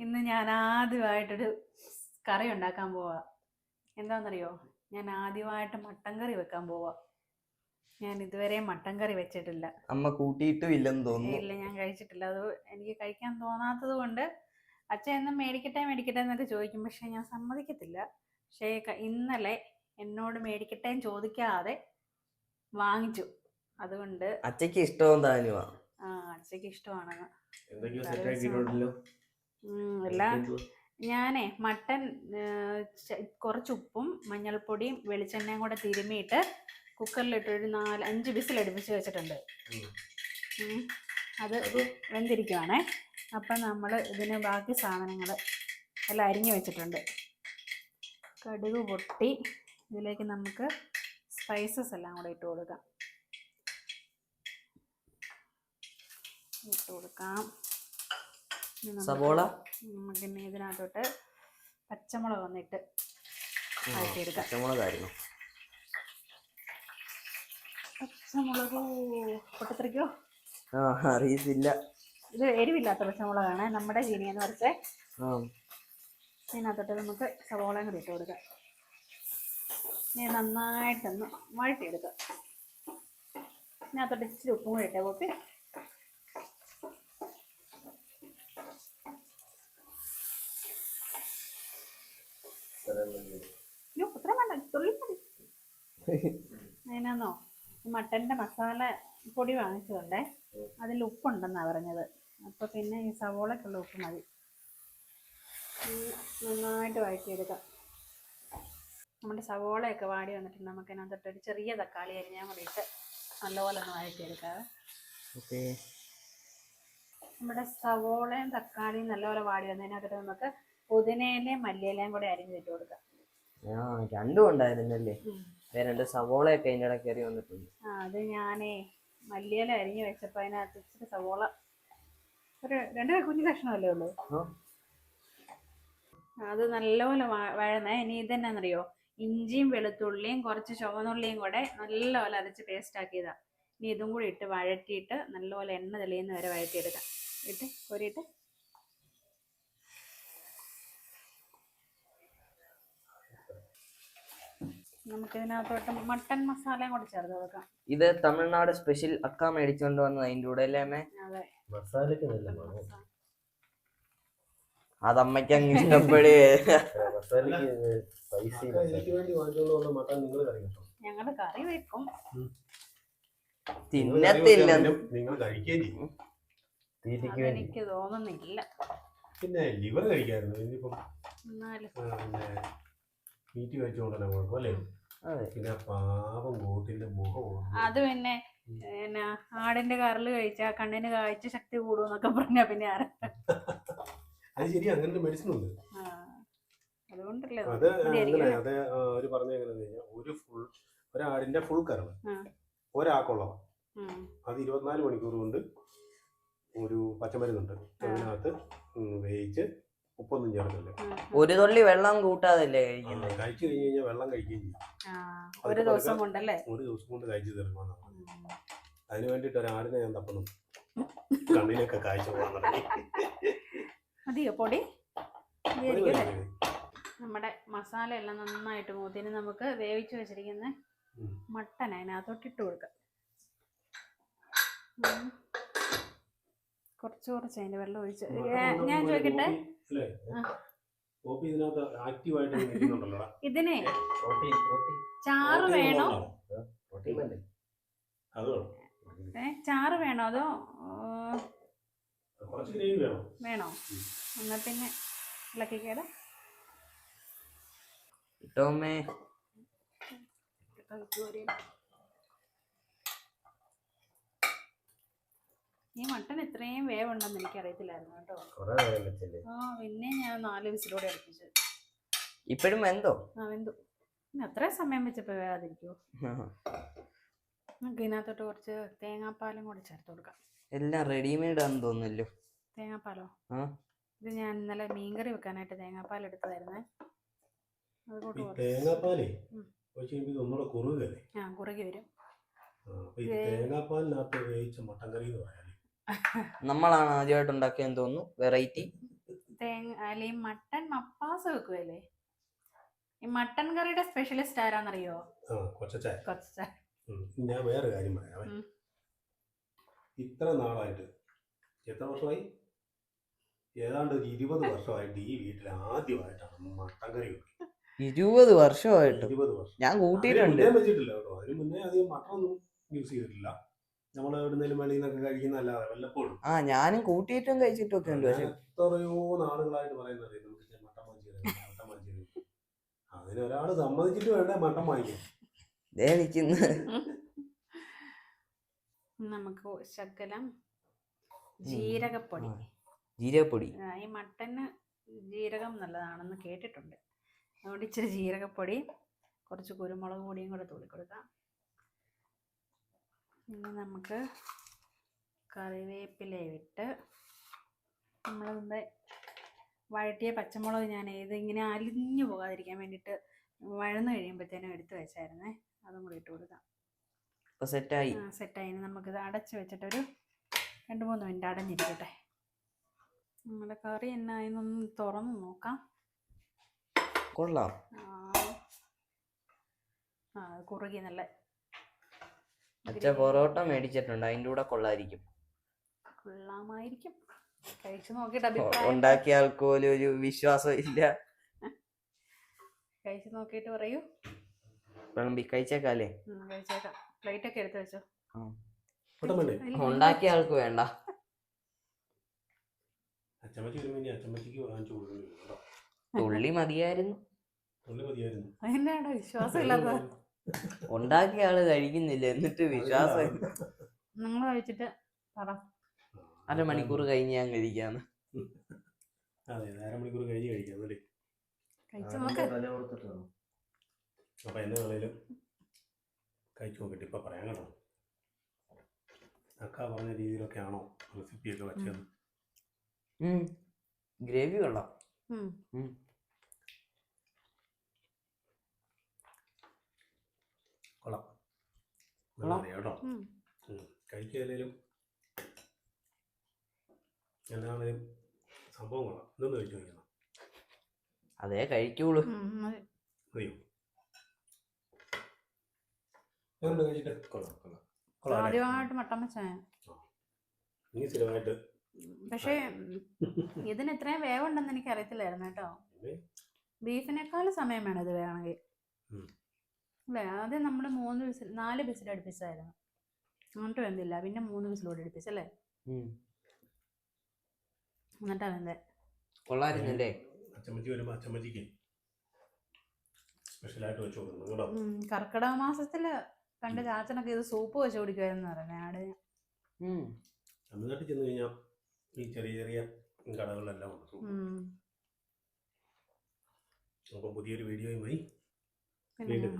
ഇന്ന് ഞാൻ ആദ്യമായിട്ടൊരു കറി ഉണ്ടാക്കാൻ പോവാ. എന്താണെന്നറിയോ? ഞാൻ ആദ്യമായിട്ട് മട്ടൻ കറി വെക്കാൻ പോവാ. ഞാൻ ഇതുവരെ മട്ടൻ കറി വെച്ചിട്ടില്ല. അമ്മ കൂട്ടിയിട്ടും ഇല്ലെന്ന് തോന്നുന്നു. ഇല്ല, ഞാൻ കഴിച്ചിട്ടില്ല. അത് എനിക്ക് കഴിക്കാൻ തോന്നാത്തത് കൊണ്ട് അച്ഛൻ എന്നും മേടിക്കട്ടെ മേടിക്കട്ടെ എന്നൊക്കെ ചോദിക്കും, പക്ഷെ ഞാൻ സമ്മതിക്കത്തില്ല. പക്ഷേ ഇന്നലെ എന്നോട് മേടിക്കട്ടെ ചോദിക്കാതെ വാങ്ങിച്ചു. അതുകൊണ്ട് അച്ഛക്ക് ഇഷ്ടവും താനുവാ. അച്ഛക്ക് ഇഷ്ടമാണെന്ന് എല്ലാം ഞാനേ മട്ടൻ കുറച്ച് ഉപ്പും മഞ്ഞൾപ്പൊടിയും വെളിച്ചെണ്ണയും കൂടെ തിരുമിയിട്ട് കുക്കറിലിട്ട് ഒരു 4-5 വിസിൽ അടുപ്പിച്ച് വെച്ചിട്ടുണ്ട്. അത് വെന്തിരിക്കുവാണേ. അപ്പം നമ്മൾ ഇതിന് ബാക്കി സാധനങ്ങൾ എല്ലാം അരിഞ്ഞു വെച്ചിട്ടുണ്ട്. കടുക് പൊട്ടി ഇതിലേക്ക് നമുക്ക് സ്പൈസസ് എല്ലാം കൂടെ ഇട്ട് കൊടുക്കാം. സവോള നമുക്കിനി ഇതിനകത്തോട്ട് പച്ചമുളക് വന്നിട്ട് വഴറ്റിയെടുക്കാം. പച്ചമുളക് പൊട്ടിത്തെറിക്കോ? അറിയത്തില്ല. ഇത് എരിവില്ലാത്ത പച്ചമുളകാണ്, നമ്മുടെ ചീനിയെന്ന് പറിച്ചേ. ഇതിനകത്തോട്ട് നമുക്ക് സവോളയും കൂടി ഇട്ട് കൊടുക്കാം. ഇനി നന്നായിട്ടൊന്ന് വഴറ്റിയെടുക്കാം. ഇതിനകത്തോട്ട് ഇച്ചിരി ഉപ്പും കൂടി ഇട്ടേ കൂട്ടി. അതിനാന്നോ മട്ടൻ്റെ മസാല പൊടി വാങ്ങിച്ചതുകൊണ്ടേ അതിൽ ഉപ്പുണ്ടെന്നാണ് പറഞ്ഞത്. അപ്പോൾ പിന്നെ ഈ സവോളക്കുള്ള ഉപ്പ് മതി. നന്നായിട്ട് വഴറ്റിയെടുക്കാം. നമ്മുടെ സവോളയൊക്കെ വാടി വന്നിട്ടുണ്ട്. നമുക്ക് അതിനകത്തൊരു ചെറിയ തക്കാളി അരിഞ്ഞാൽ കൂടിയിട്ട് നല്ലപോലെ ഒന്ന് വഴറ്റിയെടുക്കാം. നമ്മുടെ സവോളയും തക്കാളിയും നല്ലപോലെ വാടി വന്നതിനകത്ത് നമുക്ക് പുതിനയിലയും മല്ലിയിലയും കൂടെ അരിഞ്ഞിട്ട് കൊടുക്കാം. രണ്ടും ഉണ്ടായിരുന്നല്ലേ? രണ്ട് സവോളയൊക്കെ അതിൻ്റെ ഇടയ്ക്ക് കയറി വന്നിട്ടുണ്ട്. അത് ഞാനേ മല്ലിയില അരിഞ്ഞ് വെച്ചപ്പോൾ അതിനകത്ത് ഇച്ചിരി സവോള ഒരു 2 കുഞ്ഞു കഷ്ണമല്ലേ ഉള്ളൂ. അത് നല്ലപോലെ വഴന്നേ. ഇനി ഇതെന്നാന്നറിയോ? ഇഞ്ചിയും വെളുത്തുള്ളിയും കുറച്ച് ചുവന്നുള്ളിയും കൂടെ നല്ലപോലെ അരച്ച് പേസ്റ്റ് ആക്കിയതാണ്. ഇനി ഇതും കൂടി ഇട്ട് വഴറ്റിയിട്ട് നല്ലപോലെ എണ്ണ തെളിയുന്ന വരെ വഴറ്റിയെടുക്കാം. ഇട്ട് കോരിയിട്ട് നമുക്കിതിനകത്തോട്ട് മട്ടൻ മസാലയും കൂടെ ചേർത്ത് കൊടുക്കാം. ഇത് തമിഴ്നാട് സ്പെഷ്യൽ അക്ക മേടിച്ചോണ്ട് വന്നത് അതിൻ്റെ കൂടെ അല്ലേ അമ്മേ? അതെ, അതമ്മയ്ക്ക് അങ്ങ് ഇഷ്ടപ്പെടുകേ. ഞങ്ങള് കറി വെക്കും, തിന്നത്തില്ല. എനിക്ക് തോന്നുന്നില്ല. പിന്നെ ലിവർ കഴിക്കായിരുന്നു. ഇനിയിപ്പം മീറ്റ് കഴിച്ചോണ്ടല്ലേ കുഴപ്പമല്ലേ? പിന്നെ പാപം കൂട്ടിന്റെ മുഖം അത് പിന്നെ ആടിന്റെ കറല് കഴിച്ചാ കണ്ണിന് കാഴ്ച ശക്തി കൂടുന്നൊക്കെ പറഞ്ഞാ പിന്നെ അത് ശരി. അങ്ങനത്തെ മെഡിസിൻ ഉണ്ട്. അതുകൊണ്ടല്ലേ അത് അങ്ങനെ അത് അവര് പറഞ്ഞ എങ്ങനെയാന്ന് കഴിഞ്ഞാൽ ഒരാടിന്റെ ഫുൾ കറവ് ഒരാൾക്കുള്ളതാണ്. അത് 24 മണിക്കൂർ കൊണ്ട് ഒരു പച്ചമരുന്നുണ്ട്, അതിനകത്ത് വേവിച്ച് ഉപ്പൊന്നും ചേർക്കില്ല. ഒരു തുള്ളി വെള്ളം കൂട്ടാതല്ലേ കഴിക്കുന്നത്? കഴിച്ചു കഴിഞ്ഞ് കഴിഞ്ഞാൽ വെള്ളം കഴിക്കുകയും ചെയ്യും. ഒരു ദിവസം കൊണ്ട് കഴിച്ചു തീർക്കണം. അതിന് വേണ്ടിട്ട് ഒരാടിനെ ഞാൻ തപ്പണം. കണ്ണിനൊക്കെ കാഴ്ച പോകാൻ തുടങ്ങി. മതിയോ പൊടി? നമ്മുടെ മസാല എല്ലാം നന്നായിട്ട് മൂത്തിന് നമുക്ക് വേവിച്ച് വെച്ചിരിക്കുന്ന മട്ടൻ അതിനകത്തോട്ട് ഇട്ട് കൊടുക്കാം. കുറച്ച് അതിന്റെ വെള്ളം ഒഴിച്ച് ഞാൻ ചോദിക്കട്ടെ, ഇതിനെ ചാറ് വേണോ? ചാറ് വേണോ അതോ വേണോ? എന്നാ പിന്നെ ഇളക്കിക്കേടാ. ഈ മട്ടൻ ഇത്രയും വേവുണ്ടെന്ന് എനിക്കറിയത്തില്ലായിരുന്നു കേട്ടോ. പിന്നെ ഞാൻ 4 വിസിലോടെ അടുപ്പിച്ചു. ഇപ്പോഴും വെന്തോ? വെന്തു. അത്രയും സമയം വെച്ചപ്പോ വേവാതിരിക്കുവോ? നമുക്ക് ഇതിനകത്തോട്ട് കുറച്ച് തേങ്ങാപ്പാലും കൂടെ ചേർത്ത് കൊടുക്കാം. എല്ലാം റെഡിമെയ്ഡ് ആണെന്ന് തോന്നുന്നല്ലോ. തേങ്ങാപ്പാലോ? ഇത് ഞാൻ ഇന്നലെ മീൻകറി വെക്കാനായിട്ട് തേങ്ങാപ്പാൽ എടുത്തതായിരുന്നേ. കുറുകി വരും. തേങ്ങാപ്പാലിനകത്ത് വേവിച്ച മട്ടൻ കറി എന്ന് പറയാം. നമ്മളാണ് ആദ്യമായിട്ട് ഉണ്ടാക്കിയെന്ന് തോന്നുന്നു. വെറൈറ്റി. തേങ്ങ അല്ല ഈ മട്ടൻ മപ്പാസ് വെക്കുവല്ലേ? ഈ മട്ടൻ കറിയുടെ സ്പെഷ്യലിസ്റ്റ് ആരാന്നറിയോ? കൊച്ചായ. കൊച്ചായ. ഞാൻ വേറെ കാര്യം പറയാമേ. ഇത്ര നാളായിട്ട് എത്ര വർഷമായി? ഏതാണ്ട് ഒരു 20 വർഷമായിട്ട് ഈ വീട്ടിൽ ആദ്യമായിട്ടാണ് മട്ടൻ കറി വെക്കുന്നത്. 20 വർഷമായിട്ട് 20 വർഷം ഞാൻ കൂട്ടിയിട്ടുണ്ട്. വെച്ചിട്ടില്ല കേട്ടോ. അതിന് മുന്നേ അധികം മട്ടൺ ഒന്നും യൂസ് ചെയ്തിട്ടില്ല. നമ്മൾ എവിടുന്നേലും വെളിയിൽ നിന്നൊക്കെ കഴിക്കുന്നതല്ലാതെ വല്ലപ്പോഴും. ഞാനും കൂട്ടിയിട്ടും കഴിച്ചിട്ടും ഒക്കെ ഉണ്ട്. പക്ഷെ എത്രയോ നാളുകളായിട്ട് പറയുന്നത് നമുക്ക് മട്ടൻ വാങ്ങിച്ചു അതിനൊരാൾ സമ്മതിച്ചിട്ട് വേണ്ട മട്ടൻ വാങ്ങിക്കാൻ. നമുക്ക് ശകലം ജീരകപ്പൊടി. ഈ മട്ടന് ജീരകം നല്ലതാണെന്ന് കേട്ടിട്ടുണ്ട്. അതുകൊണ്ട് ഇച്ചിരി ജീരകപ്പൊടി, കുറച്ച് കുരുമുളക് പൊടിയും കൂടെ തൂളി കൊടുക്കാം. പിന്നെ നമുക്ക് കറിവേപ്പില ഇട്ട് നമ്മളതിൻ്റെ വഴറ്റിയ പച്ചമുളക് ഞാൻ ഇതിങ്ങനെ അലിഞ്ഞു പോകാതിരിക്കാൻ വേണ്ടിയിട്ട് വഴന്ന് കഴിയുമ്പോഴത്തേനും എടുത്ത് വെച്ചായിരുന്നേ. അതും കൂടി ഇട്ട് കൊടുക്കാം. സെറ്റായി. നമുക്കിത് അടച്ച് വെച്ചിട്ടൊരു 2-3 മിനിറ്റ് അടഞ്ഞിരിക്കട്ടെ. നമ്മുടെ കറി എന്നായെന്നൊന്ന് തുറന്ന് നോക്കാം. കൊള്ളാം. കുറുകി നല്ല. പൊറോട്ട മേടിച്ചിട്ടുണ്ട്, അതിൻ്റെ കൂടെ കൊള്ളായിരിക്കും. കൊള്ളാമായിരിക്കും. കഴിച്ചു നോക്കിയിട്ട് അഭിപ്രായം. ഉണ്ടാക്കിയ ആൾക്ക് പോലും ഒരു വിശ്വാസം ഇല്ല. കഴിച്ചു നോക്കിയിട്ട് പറയൂ. കഴിച്ചേക്കാല്ലേ? കഴിച്ചേക്കാം. പ്ലേറ്റ് ഒക്കെ എടുത്ത് വെച്ചോ. ഉണ്ടാക്കിയ ആൾക്ക് വേണ്ട. തുള്ളി മതിയായിരുന്നു. അതിനാണോ വിശ്വാസം ഇല്ലാത്ത? ഉണ്ടാക്കിയ ആള് കഴിക്കുന്നില്ല, എന്നിട്ട് വിശ്വാസം. നിങ്ങൾ കഴിച്ചിട്ട് പറ. 1/2 മണിക്കൂർ കഴിഞ്ഞ് ഞാൻ കഴിക്കാന്ന്. അരമണിക്കൂർ കഴിഞ്ഞ് കഴിക്കാന്നല്ലേ? കഴിച്ചു നോക്ക്. അപ്പൊ എന്നെ വേണേലും കഴിച്ചു നോക്കിട്ട് ഇപ്പൊ പറയാൻ കേട്ടോ. അക്ക പറഞ്ഞ രീതിയിലൊക്കെ ആണോ റെസിപ്പിയൊക്കെ വെച്ചത്? ഗ്രേവി കൊള്ളാം. കൊള്ളാം കേട്ടോ. കഴിക്കാനും എല്ലാവരും സംഭവം കൊള്ളാം. ഇതൊന്ന് കഴിച്ചു നോക്കണം. അതേ കഴിക്കുള്ളൂ. അയ്യോ കഴിച്ചിട്ട് കൊള്ളാം. ആദ്യമായിട്ട് മട്ടൻ വെച്ചാൽ സ്ഥിരമായിട്ട്. പക്ഷേ ഇതിന് ഇത്രയും വേവുണ്ടെന്ന് എനിക്ക് അറിയത്തില്ലായിരുന്നു കേട്ടോ. ബീഫിനേക്കാളും സമയം വേണം ഇത് വേണമെങ്കിൽ. അല്ലേ? ആദ്യം നമ്മൾ 4 വിസിൽ അടുപ്പിച്ചായിരുന്നു. എന്നിട്ട് വെന്തില്ല. പിന്നെ 3 വിസിലോട് അടുപ്പിച്ചല്ലേ? എന്നിട്ടാ വെന്തേ. കൊള്ളായിരുന്നല്ലേ? അച്ചമ്മച്ചി വരുമ്പോ അച്ചമ്മച്ചിക്ക് സ്പെഷ്യലായിട്ട് വെച്ച് കൊടുക്കുന്നു കേട്ടോ. കർക്കിടക മാസത്തില് പണ്ട് ചാച്ചനൊക്കെ ഇത് സൂപ്പ് വെച്ച് കുടിക്കുമായിരുന്നു പറഞ്ഞാട്. തമിഴ്നാട്ടിൽ ചെന്ന് കഴിഞ്ഞാൽ ഈ ചെറിയ ചെറിയ കടകളിലെല്ലാം ഉണ്ട്. അപ്പം പുതിയൊരു വീഡിയോയുമായി വീണ്ടും